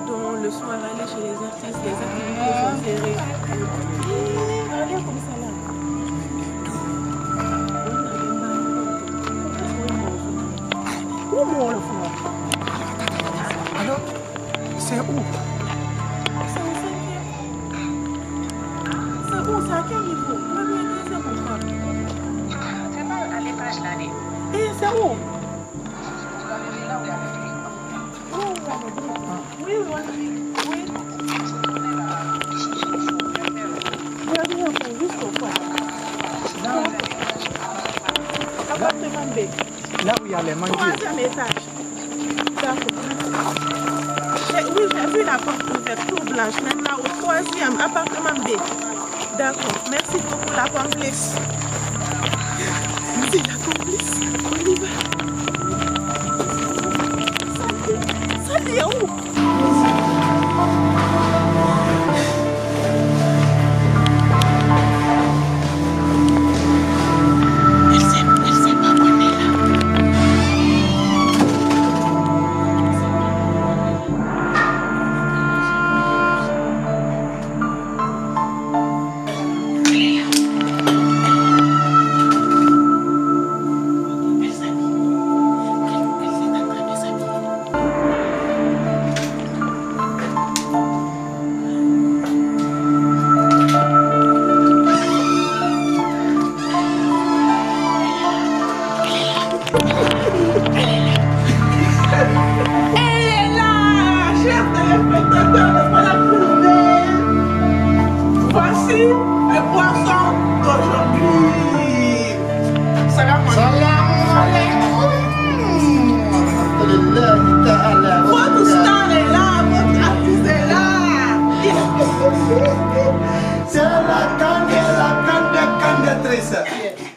dons, le soir aller chez les artistes, les activités sont serrées. Regardez comme ça là. Où mon le fond? Alors, c'est où? C'est au 5e. C'est où? C'est à quel niveau? Premier, deuxième ou troisième? C'est pas à l'étage là. Et c'est où? Oui, oui. Regardez un peu, juste au fond. Appartement B. Là où il y a les manguiers. Troisième étage. D'accord. Oui, j'ai vu la porte ouverte, tout blanche. Maintenant, au troisième, appartement B. D'accord. Merci beaucoup, la complice. Merci, la complice. On y va. Ça est où?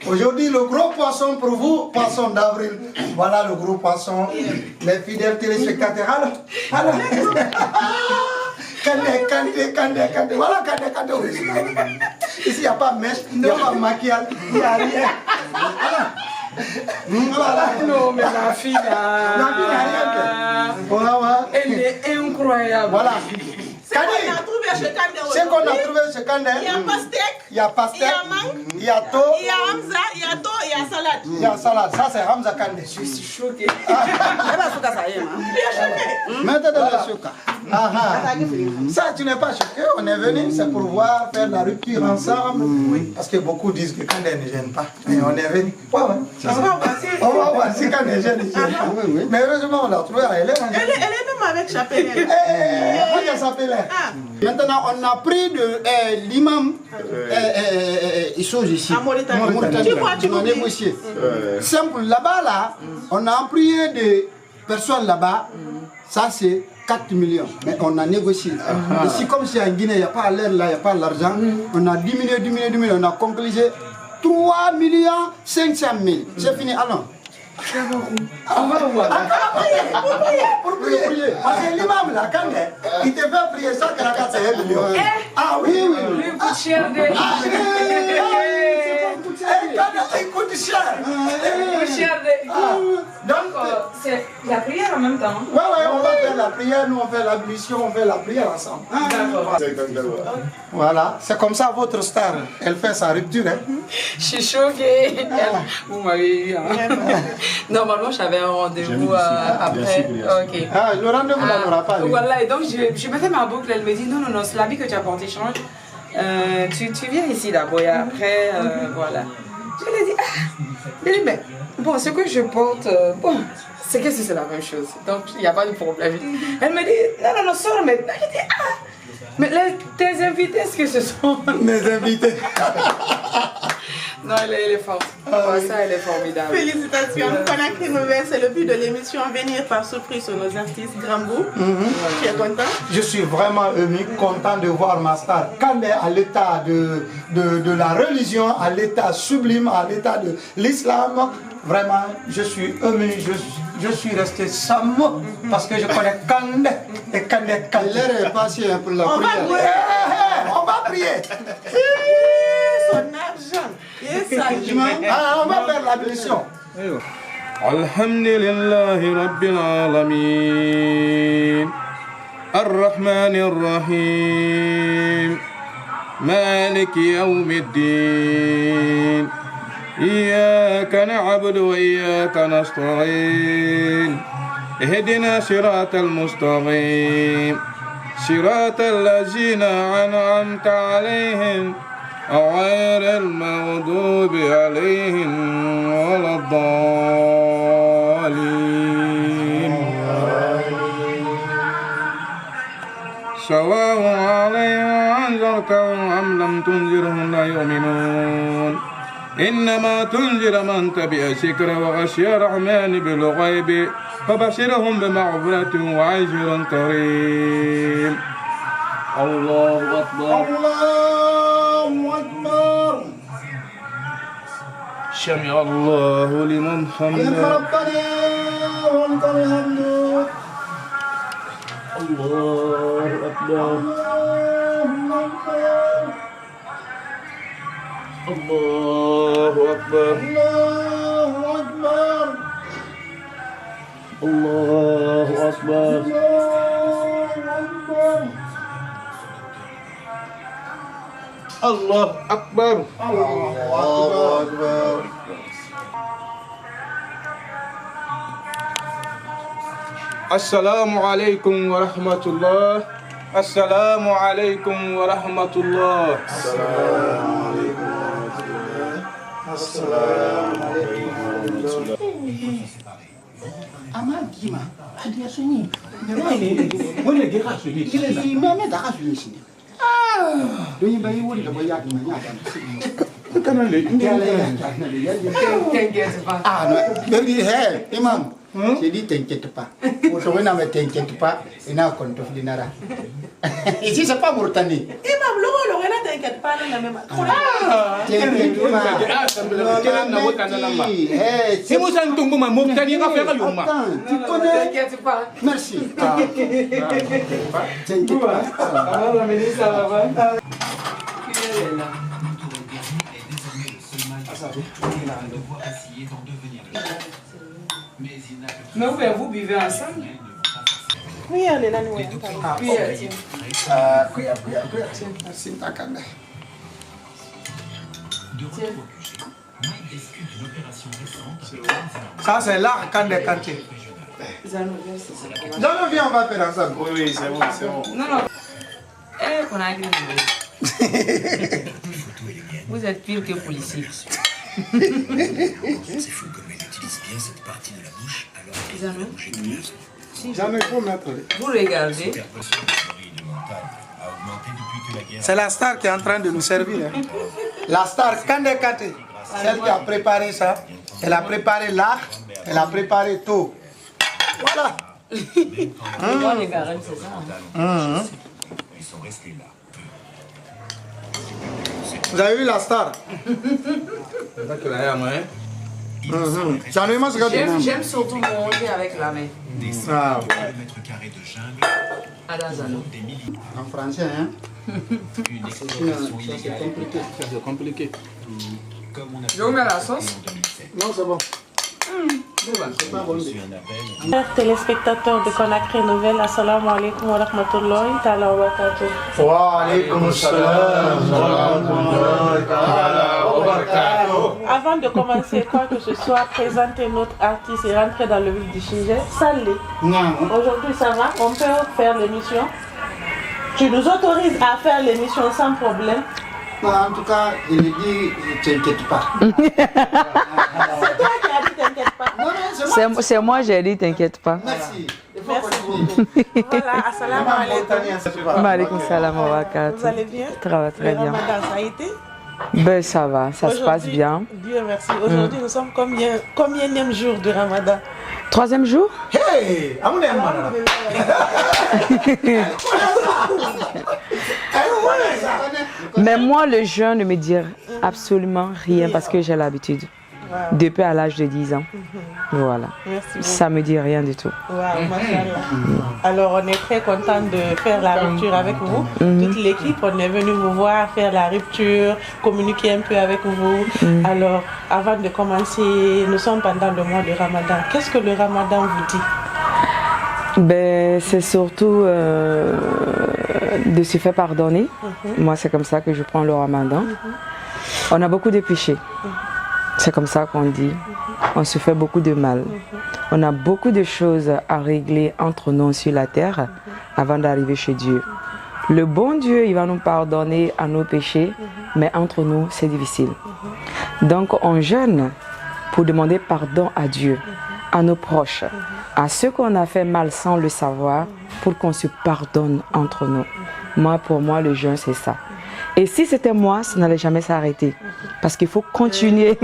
Aujourd'hui, le gros poisson pour vous, poisson d'avril. Voilà le gros poisson. Les fidèles téléspectateurs. Alors, Kandé. Voilà Kandé. Ici, il n'y a pas de mèche, il n'y a pas de maquillage, il n'y a rien. Voilà. Non, mais la fille là. La fille n'a rien fait. Voilà. Elle est incroyable. Voilà. C'est qu'on a trouvé chez Kandé. C'est qu'on a trouvé chez Kandé. Il y a pastèque. Il y a pastèque. Il y a mangue. Il y a thon. Il y a Hamza. Il y a thon. Il y a salade. Il y a salade. Ça, c'est Hamza Kandé. Je suis choquée. Mettez dans le sucre. Ça, tu n'es pas choqué. On est venu, c'est pour voir, faire la rupture ensemble. Parce que beaucoup disent que Kandé ne gêne pas. Et on est venu. Ouais. On va voir si Kandé gêne, il gêne pas. Mais heureusement, on l'a trouvé à Hélène. Elle est même avec Chapelle. Regarde Chapelle. Maintenant, on a pris de l'imam. Ils sont ici. À Mauritanie. On a négocié. Simple, là-bas, là, on a employé des personnes là-bas. Ça, c'est 4 millions. Mais on a négocié. Ici, comme c'est en Guinée, il n'y a pas l'air là, il n'y a pas l'argent. On a diminué. On a conclusé 3 500 000. C'est fini, allons. On va voir. Pour prier. Parce que l'imam là, quand il te fait prier ça, que la carte c'est 1 million. Ah oui. Lui coûte cher de. Il coûte cher. Donc, c'est la prière en même temps. Ouais, on va faire la prière, nous on fait l'ablution, on fait la prière ensemble. Voilà, c'est comme ça votre star, elle fait sa rupture. Je suis choquée. Vous m'avez eu. Normalement, j'avais un rendez-vous après. Ok. Ah, le rendez-vous n'aura pas eu. Voilà, et donc je mettais ma boucle, elle me dit non, c'est l'habit que tu as porté change. Tu viens ici d'abord et après, voilà. Je lui ai dit, je lui ai dit, mais bon, ce que je porte, bon, c'est que c'est la même chose. Donc, il n'y a pas de problème. Elle me dit, non, sors maintenant. Je dis, mais tes invités, est-ce que ce sont mes invités? Non, elle est forte. Ça, elle est formidable. Félicitations. Conakry Nouvelle, c'est le but de l'émission. Venir par surprise sur nos artistes Grambou. Tu es content? Je suis vraiment ému, content de voir ma star. Quand elle est à l'état de la religion, à l'état sublime, à l'état de l'islam, vraiment, je suis ému. Je suis resté sans mot parce que je connais Kandé. Et Kandé est passé pour la prière. On va prier. Son argent. On va faire l'ablution. Alhamdulillahi Rabbil Alamin الرحمن الرحيم مالك يوم الدين إياك نعبد وإياك نستعين اهدنا صراط المستقيم صراط الذين أنعمت عليهم غير المغضوب عليهم ولا الضالين سواء عليهم أنذرتهم أم لم تنذرهم لا يؤمنون إنما تنذر من تبع ذكر وغشي الرحمن بالغيب فبشرهم بمغفرة وأجر كريم. الله أكبر الله أكبر. سمع الله لمن حمده ربنا ولك الحمد. الله أكبر الله أكبر الله أكبر. الله أكبر الله أكبر الله أكبر. السلام عليكم ورحمة الله. السلام عليكم ورحمة الله. السلام عليكم ورحمة الله. السلام عليكم ورحمة الله. Ama gima, hadi asuni. Wani gira su ne? Meme da ka su ne shi. Don yi bayi wuri da baya gima ya da su. Kana le T'inquiète pas. Ah non, baby, hey, imam. J'ai dit t'inquiète pas. Aujourd'hui, ne t'inquiète pas. Il n'a qu'un tof dinara. Ici, c'est pas Mauritanie. Imam, le là, t'inquiète pas, là, même. T'inquiète pas. Hey, c'est moi ça ne tombe pas. Mauritanie va faire le mal. Tu connais? T'inquiète pas. Merci. T'inquiète pas. Alors, la ministre, ça va. Mais vous buvez ensemble? Oui, elle est là, nous. Puis, tiens. Merci, Takanda. Ça, c'est l'arcane des Kanté. J'en viens, on va faire ensemble. Oui, c'est bon, c'est bon. Non, non. Eh, qu'on a agréé. Vous êtes pire que policier. C'est fou comme elle utilise bien cette partie de la bouche alors qu'elle Zanou, J'en ai pour mettre. vous regardez. C'est la star qui est en train de nous servir. Hein. La star Kandé Kanté, celle qui a préparé ça. Elle a préparé l'art, elle a préparé tout. Voilà. Moi, les gars, c'est ça. Ils sont restés là. Vous avez vu la star? J'en ai marre, J'aime surtout manger avec la main. Ah. Mètres carrés de jungle, À la Zanou. En français, hein? une exploitation illégale C'est compliqué. comme on a Je vous mets la sauce. en 2007. Non, c'est bon. Reçu un appel. Chers téléspectateurs de Conakry Nouvelle, assalamu alaikum wa rahmatullahi ta'ala wa barakatuh. Wa alaykoum salam wa rahmatullahi wa barakatuh. Avant de commencer quoi que ce soit, présenter notre artiste et rentrer dans le vif du sujet. Salé. Non. Aujourd'hui, ça va? On peut faire l'émission? Tu nous autorises à faire l'émission sans problème? En tout cas, il dit, t'inquiète pas. C'est toi qui as dit t'inquiète pas. Non, non, C'est moi, j'ai dit, t'inquiète pas. Merci. Merci beaucoup. Voilà, assalamu alaikum. Maaleykum salam wa Vous barakatuh. allez bien? Ça va très Le bien. Ramadan, ça a été? Ben ça va, ça se passe Aujourd'hui, bien. Dieu merci. Aujourd'hui, nous sommes combienième jour de Ramadan? 3e jour? Hey, amoune Mais moi, le jeûne ne me dit absolument rien parce que j'ai l'habitude. Wow. Depuis à l'âge de 10 ans. Voilà. Merci beaucoup. Ça me dit rien du tout. Wow, machallah. Alors, on est très content de faire la rupture avec vous. Toute l'équipe, on est venu vous voir faire la rupture, communiquer un peu avec vous. Alors, avant de commencer, nous sommes pendant le mois de Ramadan. Qu'est-ce que le Ramadan vous dit? Ben, c'est surtout de se faire pardonner. Moi, c'est comme ça que je prends le ramadan. On a beaucoup de péchés. C'est comme ça qu'on dit. On se fait beaucoup de mal. On a beaucoup de choses à régler entre nous sur la terre avant d'arriver chez Dieu. Le bon Dieu, il va nous pardonner à nos péchés, mais entre nous, c'est difficile. Donc, on jeûne pour demander pardon à Dieu, à nos proches, à ceux qu'on a fait mal sans le savoir, pour qu'on se pardonne entre nous. Moi, pour moi, le jeûne, c'est ça. Et si c'était moi, ça n'allait jamais s'arrêter. Parce qu'il faut continuer.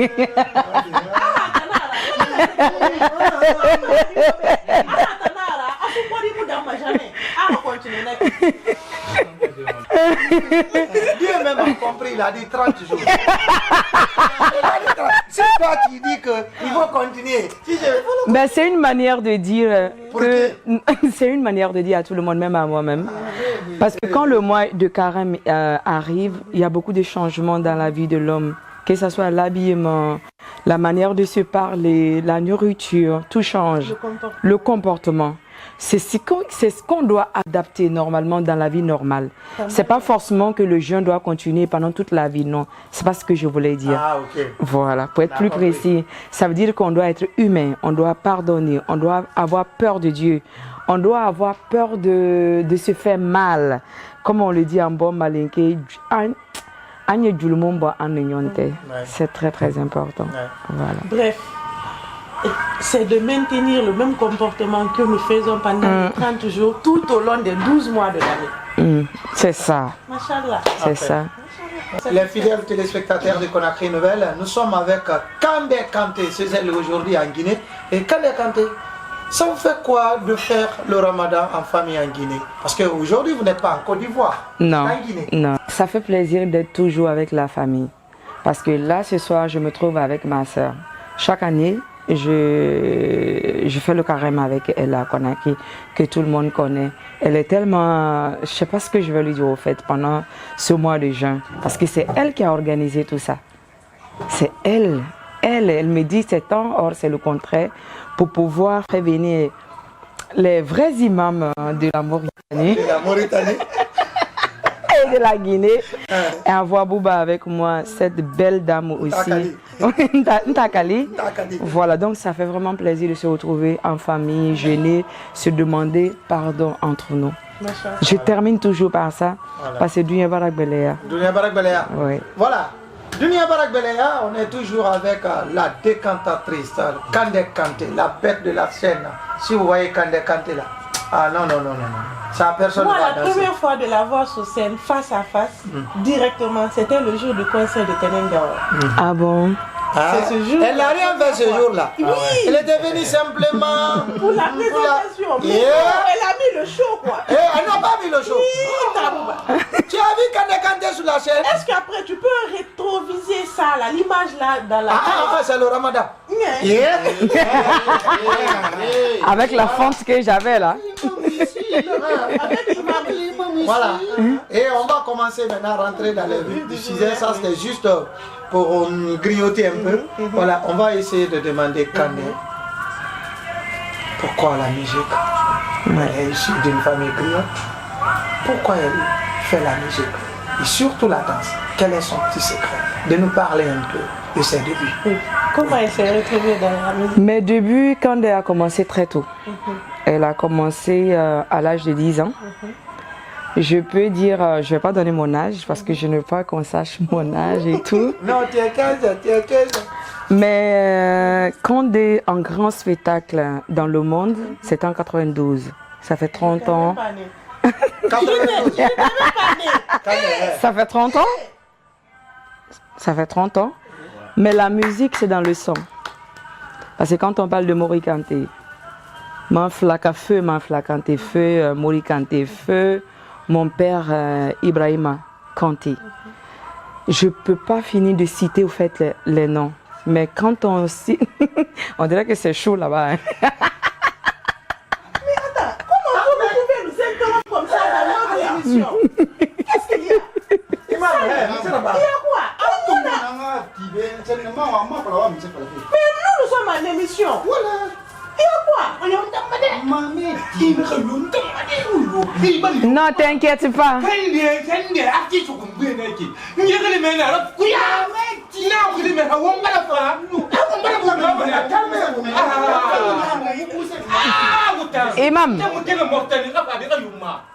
Dieu même a compris, il a dit 30 jours. C'est toi qui dis qu'il faut continuer. Ben, c'est une manière de dire que c'est une manière de dire à tout le monde, même à moi-même. Parce que quand le mois de carême arrive, il y a beaucoup de changements dans la vie de l'homme. Que ce soit l'habillement, la manière de se parler, la nourriture, tout change. Le comportement. C'est ce qu'on doit adapter normalement dans la vie normale. C'est pas forcément que le jeûne doit continuer pendant toute la vie, non. C'est pas ce que je voulais dire. Ah, ok. Voilà, pour être plus précis, ça veut dire qu'on doit être humain, on doit pardonner, on doit avoir peur de Dieu, on doit avoir peur de se faire mal. Comme on le dit en bon malinké, c'est très très important. Voilà. Bref, c'est de maintenir le même comportement que nous faisons pendant 30 jours tout au long des 12 mois de l'année. C'est ça. Machallah. C'est ça. Les fidèles téléspectateurs de Conakry Nouvelle, nous sommes avec Kandé Kanté, c'est elle aujourd'hui en Guinée. Et Kandé Kanté, ça vous fait quoi de faire le ramadan en famille en Guinée? Parce qu'aujourd'hui, vous n'êtes pas en Côte d'Ivoire, non, en Guinée. Non, ça fait plaisir d'être toujours avec la famille. Parce que là, ce soir, je me trouve avec ma soeur. Chaque année, je fais le carême avec elle à Conakry, que tout le monde connaît. Elle est tellement... Je ne sais pas ce que je vais lui dire au fait pendant ce mois de juin. Parce que c'est elle qui a organisé tout ça. C'est elle. Elle me dit c'est temps, or c'est le contraire, pour pouvoir faire venir les vrais imams de la Mauritanie. De la Mauritanie. Et de la Guinée. Et avoir Bouba avec moi, cette belle dame aussi. Ntakali. Voilà, donc ça fait vraiment plaisir de se retrouver en famille, jeûner, se demander pardon entre nous. Je termine toujours par ça, parce que Dunia Barak Belea. Dunia Barak Belea. Oui. Voilà. Dunia Barak Belea, on est toujours avec la décantatrice, Kandé Kanté, la bête de la scène. Si vous voyez Kandé Kanté là. Ah non. Ça personne. Moi, la première fois de la voir sur scène, face à face, directement, c'était le jour du concert de Tenengawa. Ah bon? C'est ce jour. Elle n'a rien fait ce jour-là. Oui. Elle était venue simplement pour la présentation. Mais elle a mis le show, quoi. Elle n'a pas mis le show. Oui, tu as vu Kandé Kanté sur la scène? Est-ce qu'après tu peux rétroviser ça, là, l'image là, dans la... c'est le ramadan. Avec la fente que j'avais là. Voilà. Et on va commencer maintenant à rentrer dans le vif du sujet. Ça, c'était juste pour grignoter un peu. Voilà, on va essayer de demander Kandé pourquoi la musique. Elle est issue d'une famille griotte. Pourquoi elle fait la musique et surtout la danse? Quel est son petit secret? De nous parler un peu de ses débuts. Comment elle s'est retrouvée dans la musique? Mes débuts, Kandé a commencé très tôt. Elle a commencé à l'âge de 10 ans. Je peux dire, je ne vais pas donner mon âge parce que je ne veux pas qu'on sache mon âge et tout. Non, tu es 15, tu es 15. Mais Kandé en grand spectacle dans le monde, c'était en 92. Ça fait 30 ans. 92. Ça fait 30 ans? Ça fait 30 ans. Mais la musique, c'est dans le sang. Parce que quand on parle de Mori Kanté, Manflaka feu, Manflakante feu, Mori Kanté feu, mon père Ibrahima Kanté. Je ne peux pas finir de citer au fait les noms. Mais quand on cite, on dirait que c'est chaud là-bas. Hein. Mais attends, comment vous pouvez nous interrompre comme ça dans notre émission? Qu'est-ce qu'il y a? Il y a quoi? Mais nous sommes en émission. Voilà. Il y a quoi? Maman, Non, t'inquiète pas. Imam.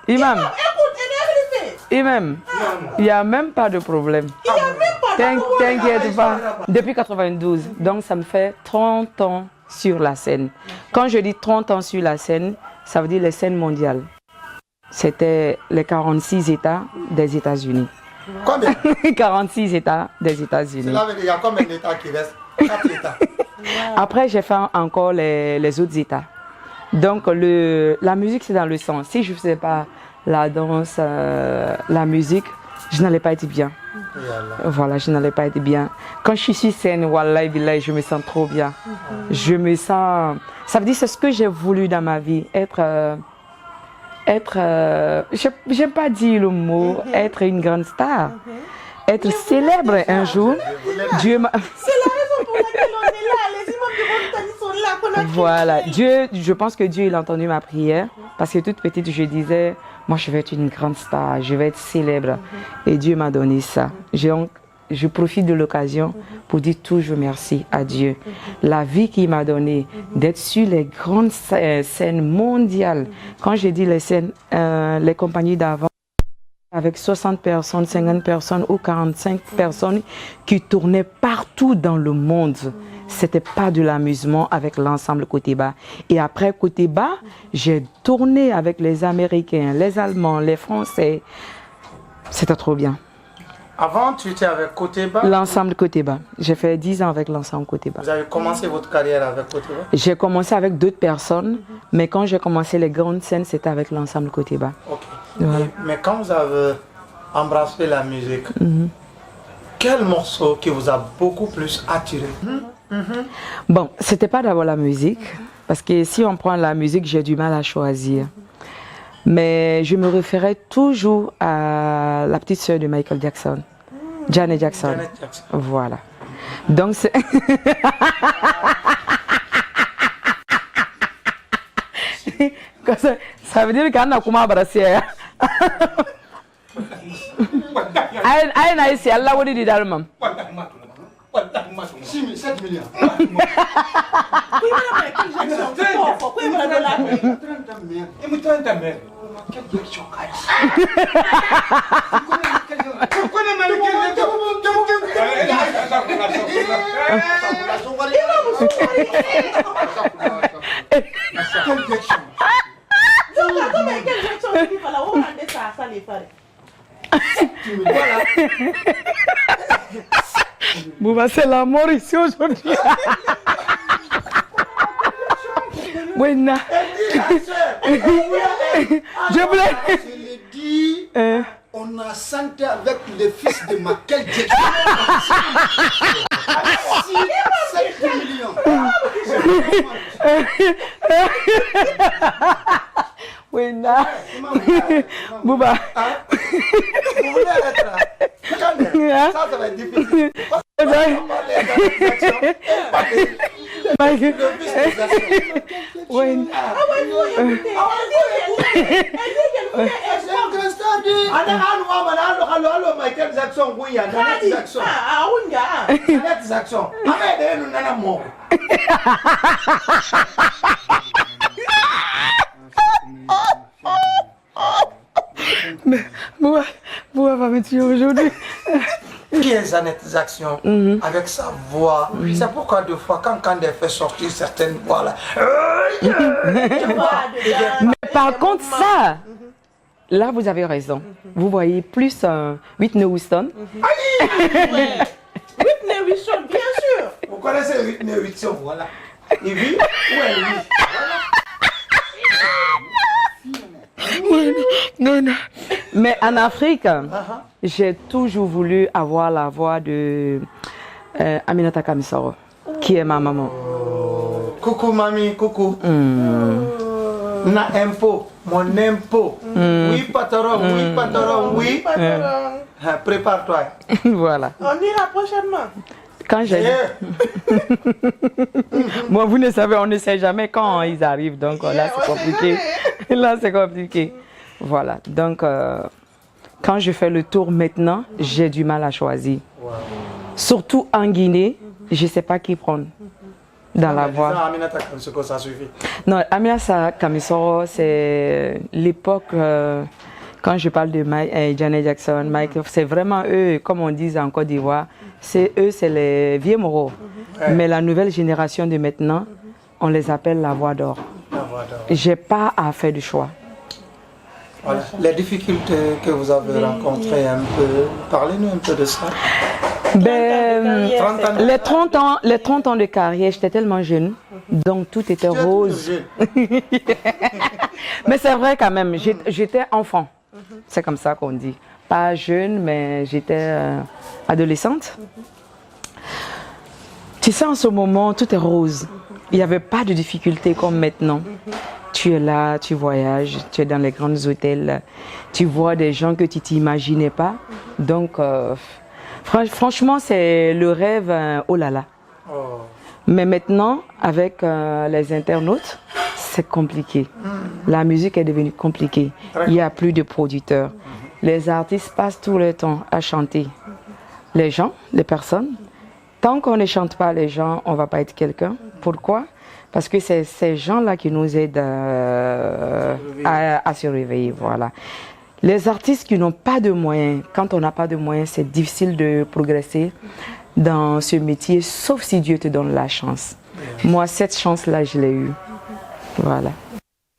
Imam. Imam. Il n'y a même pas de problème. T'inquiète pas. Depuis 92. Donc ça me fait 30 ans sur la scène. Quand je dis 30 ans sur la scène, ça veut dire les scènes mondiales. C'était les 46 États des États-Unis. Combien? 46 États des États-Unis. Cela veut dire qu'il y a combien d'États qui restent? 4 États. Après, j'ai fait encore les autres États. Donc, la musique, c'est dans le sang. Si je ne faisais pas la danse, la musique, je n'allais pas être bien. Voilà, je n'allais pas être bien. Quand je suis sur scène, Wallahi Billahi, je me sens trop bien. Je me sens... Ça veut dire c'est ce que j'ai voulu dans ma vie. J'aime pas dire le mot, être une grande star. Être célèbre un jour. Dieu m'a... C'est la raison pour laquelle on est là. Les imams de Mauritanie sont là. Qu'on a Voilà, Dieu, je pense que Dieu il a entendu ma prière. Parce que toute petite, je disais, moi je vais être une grande star, je vais être célèbre. Et Dieu m'a donné ça. Je profite de l'occasion pour dire toujours merci à Dieu. La vie qu'il m'a donnée, d'être sur les grandes scènes mondiales. Quand je dis les scènes, les compagnies d'avant, avec 60 personnes, 50 personnes ou 45 personnes qui tournaient partout dans le monde. C'était pas de l'amusement avec l'ensemble Côté Bas. Et après Côté Bas, j'ai tourné avec les Américains, les Allemands, les Français. C'était trop bien. Avant, tu étais avec Côté Bas? L'ensemble Côté Bas. J'ai fait 10 ans avec l'ensemble Côté Bas. Vous avez commencé votre carrière avec Côté Bas? J'ai commencé avec d'autres personnes, mais quand j'ai commencé les grandes scènes, c'était avec l'ensemble Côté Bas. Ok. Voilà. Mais quand vous avez embrassé la musique, quel morceau qui vous a beaucoup plus attiré? Bon, c'était pas d'abord la musique, parce que si on prend la musique, j'ai du mal à choisir. Mais je me référais toujours à la petite sœur de Michael Jackson, Janet Jackson. Janet Jackson. Voilà. Donc c'est... ça veut dire qu'on a comment embrasser. Aïe, aïe, c'est Allah qui dit d'Allemagne. 7 millions. Bouba, c'est la mort ici aujourd'hui. Buena. Je voulais. Je l'ai dit, on a chanté avec le fils de Michael Jackson. 7 millions. Buena. Bouba. Vous voulez être là? Ça va être difficile. Michael Jackson, oui, Janet Jackson. Janet Jackson. Bouba va me tuer aujourd'hui. Qui est Janet Jackson avec sa voix? C'est pourquoi deux fois quand elle fait sortir certaines voix là. Mais par contre ça, là vous avez raison. Vous voyez plus Whitney Houston. Whitney Houston, bien sûr. Vous connaissez Whitney Houston, voilà. Il vit où elle vit? Non. Mais en Afrique, j'ai toujours voulu avoir la voix de Aminata Kamisoro, qui est ma maman. Coucou mamie, coucou. Na impôt, mon impôt. Oui patron, oui patron, oui. Prépare-toi. Voilà. On ira prochainement. Quand j'ai... Moi, vous ne savez, on ne sait jamais quand ils arrivent, donc là c'est compliqué. Là c'est compliqué. Voilà. Donc, quand je fais le tour maintenant, j'ai du mal à choisir. Wow. Surtout en Guinée, je ne sais pas qui prendre dans la voix. Aminata Kamsoko, ça suffit. Non, Aminata Kamsoko, c'est l'époque, quand je parle de Janet Jackson, Michael, c'est vraiment eux, comme on dit en Côte d'Ivoire, c'est les vieux moraux. Ouais. Mais la nouvelle génération de maintenant, on les appelle la voix d'or. J'ai pas à faire de choix. Voilà. Les difficultés que vous avez rencontrées un peu, parlez-nous un peu de ça. Ben, les 30 ans de carrière, j'étais tellement jeune, donc tout était rose. Mais c'est vrai quand même, j'étais enfant, c'est comme ça qu'on dit. Pas jeune, mais j'étais adolescente. Tu sais, en ce moment, tout est rose. Il n'y avait pas de difficultés comme maintenant. Tu es là, tu voyages, tu es dans les grands hôtels, tu vois des gens que tu ne t'imaginais pas. Donc, franchement, c'est le rêve, oh là là. Oh. Mais maintenant, avec les internautes, c'est compliqué. La musique est devenue compliquée. Il n'y a plus de producteurs. Les artistes passent tout le temps à chanter. Les gens, les personnes, tant qu'on ne chante pas les gens, on ne va pas être quelqu'un. Pourquoi ? Parce que c'est ces gens-là qui nous aident à se réveiller. Voilà. Les artistes qui n'ont pas de moyens, quand on n'a pas de moyens, c'est difficile de progresser dans ce métier, sauf si Dieu te donne la chance. Moi, cette chance-là, je l'ai eue. Voilà.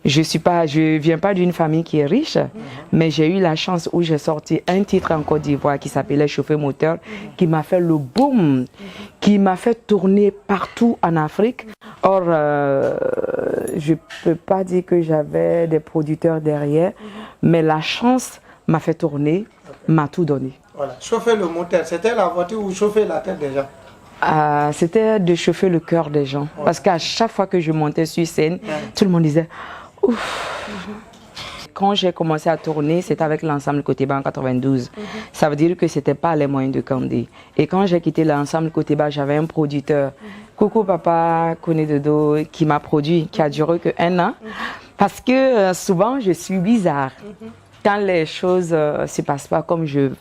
Je viens pas d'une famille qui est riche, mais j'ai eu la chance où j'ai sorti un titre en Côte d'Ivoire qui s'appelait Chauffeur moteur, qui m'a fait le boom, qui m'a fait tourner partout en Afrique. Or, je peux pas dire que j'avais des producteurs derrière, mais la chance m'a fait tourner, m'a tout donné. Voilà. Chauffer le moteur, c'était la voiture ou chauffer la tête des gens? C'était de chauffer le cœur des gens. Ouais. Parce qu'à chaque fois que je montais sur scène, tout le monde disait « Ouf !» Quand j'ai commencé à tourner, c'était avec l'ensemble Koteba en 92. Ça veut dire que ce n'était pas les moyens de Kandé. Et quand j'ai quitté l'ensemble Koteba, j'avais un producteur, Coucou Papa Kone Dodo, qui m'a produit, qui a duré que 1 an. Parce que souvent, je suis bizarre. Quand les choses ne se passent pas comme je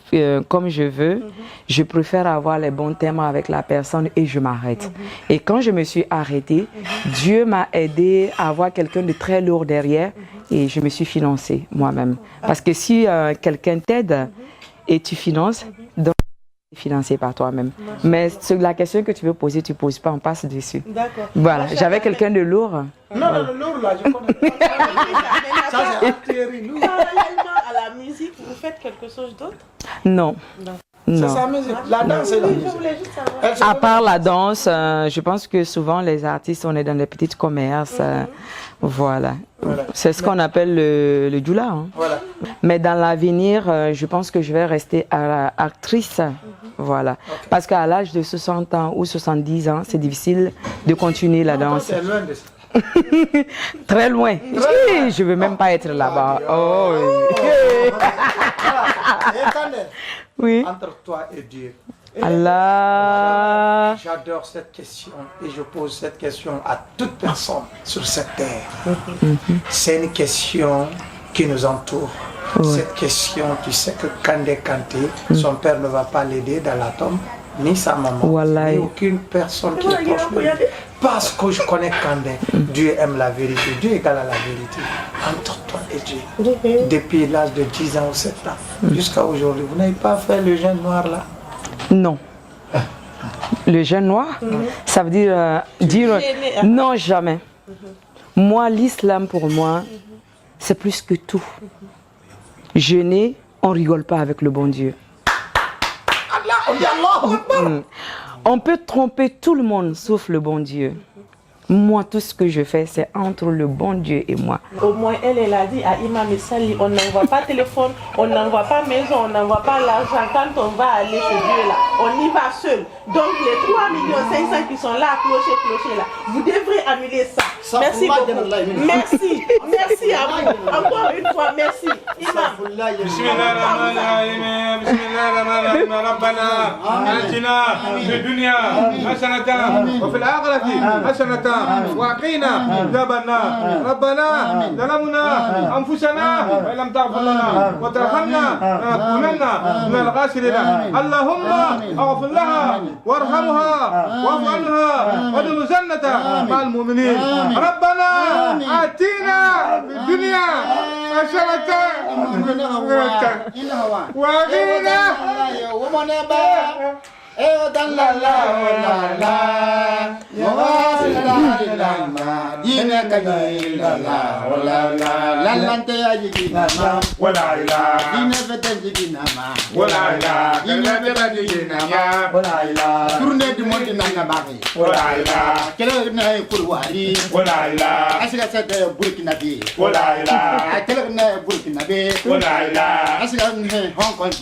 veux, je préfère avoir les bons thèmes avec la personne et je m'arrête. Et quand je me suis arrêtée, Dieu m'a aidé à avoir quelqu'un de très lourd derrière et je me suis financée moi-même. Parce que si quelqu'un t'aide et tu finances, donc tu es financé par toi-même. Mais sur la question que tu veux poser, tu ne poses pas, on passe dessus. D'accord. Voilà, j'avais quelqu'un de lourd. Non, voilà. Non, lourd là, je connais pas. Ça, c'est artillerie lourd. À la musique, vous faites quelque chose d'autre? Non. C'est sa musique. La danse, c'est la musique. À part la danse, je pense que souvent les artistes, on est dans les petits commerces. Voilà. C'est ce qu'on appelle le djoula. Hein. Voilà. Mais dans l'avenir, je pense que je vais rester actrice. Voilà. Okay. Parce qu'à l'âge de 60 ans ou 70 ans, c'est difficile de continuer la danse. C'est loin de ça. Très loin. Je ne veux même pas être là-bas. Oh, oui. Entre toi et Dieu. Allah. J'adore cette question et je pose cette question à toute personne sur cette terre. C'est une question qui nous entoure. Cette question, tu sais que Kandé Kanté, son père ne va pas l'aider dans la tombe, ni sa maman, ni aucune personne qui est proche de lui. Parce que je connais Kandé, Dieu aime la vérité, Dieu égale à la vérité. Entre toi et Dieu, depuis l'âge de 10 ans ou 7 ans, jusqu'à aujourd'hui, vous n'avez pas fait le jeûne noir là? Non. Le jeûne noir, ça veut dire non, jamais. Moi, l'islam pour moi, c'est plus que tout. Jeûner, on ne rigole pas avec le bon Dieu. On peut tromper tout le monde sauf le bon Dieu. Moi, tout ce que je fais, c'est entre le bon Dieu et moi. Au moins, elle a dit à Imam Sali, on n'envoie pas téléphone, on n'envoie pas maison, on n'envoie pas l'argent. Quand on va aller chez Dieu, là, on y va seul. Donc, les 3 500 000 qui sont là, clocher là, vous devrez annuler ça. Merci beaucoup. Merci. Merci à vous. Encore une fois, merci. Imam. Bismillahirrahmanirrahim. Bismillahirrahmanirrahim. Rabbana atina fid dunya hasanatan wa fil akhirati hasanatan wa qina adhaban nar. Rabbana zalamna anfusana wa lam taghfir lana wa tarhamna lanakunanna minal khasirin. Allahumma اغفر لها وارحمها واعف عنها وادخل الجنة مع المؤمنين. ربنا آتنا في الدنيا حسنة وقنا Hong Kong.